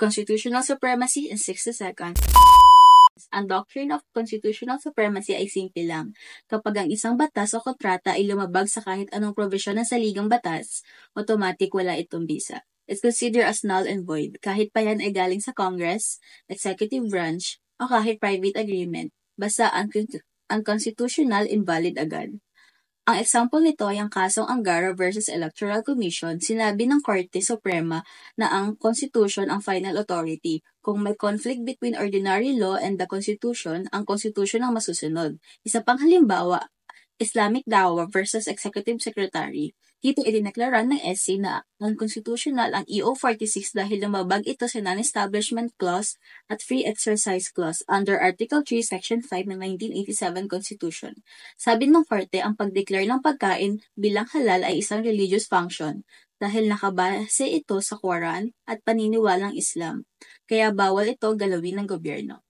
Constitutional Supremacy in 60 Seconds. Ang doctrine of constitutional supremacy ay simple lang. Kapag ang isang batas o kontrata ay lumabag sa kahit anong provision ng saligang batas, automatic wala itong bisa. It's considered as null and void, kahit pa yan ay galing sa Congress, executive branch, o kahit private agreement, basta unconstitutional, invalid agad. Ang example nito ay ang kasong Angara versus Electoral Commission. Sinabi ng Korte Suprema na ang Constitution ang final authority. Kung may conflict between ordinary law and the Constitution, ang Constitution ang masusunod. Isa pang halimbawa, Islamic Dawah versus Executive Secretary. Dito idineklara ng SC na unconstitutional ang EO 46 dahil lumabag ito sa Non-Establishment Clause at Free Exercise Clause under Article 3, Section 5 ng 1987 Constitution. Sabi ng Korte, ang pag-declare ng pagkain bilang halal ay isang religious function dahil nakabase ito sa Quran at paniniwalang Islam, kaya bawal ito galawin ng gobyerno.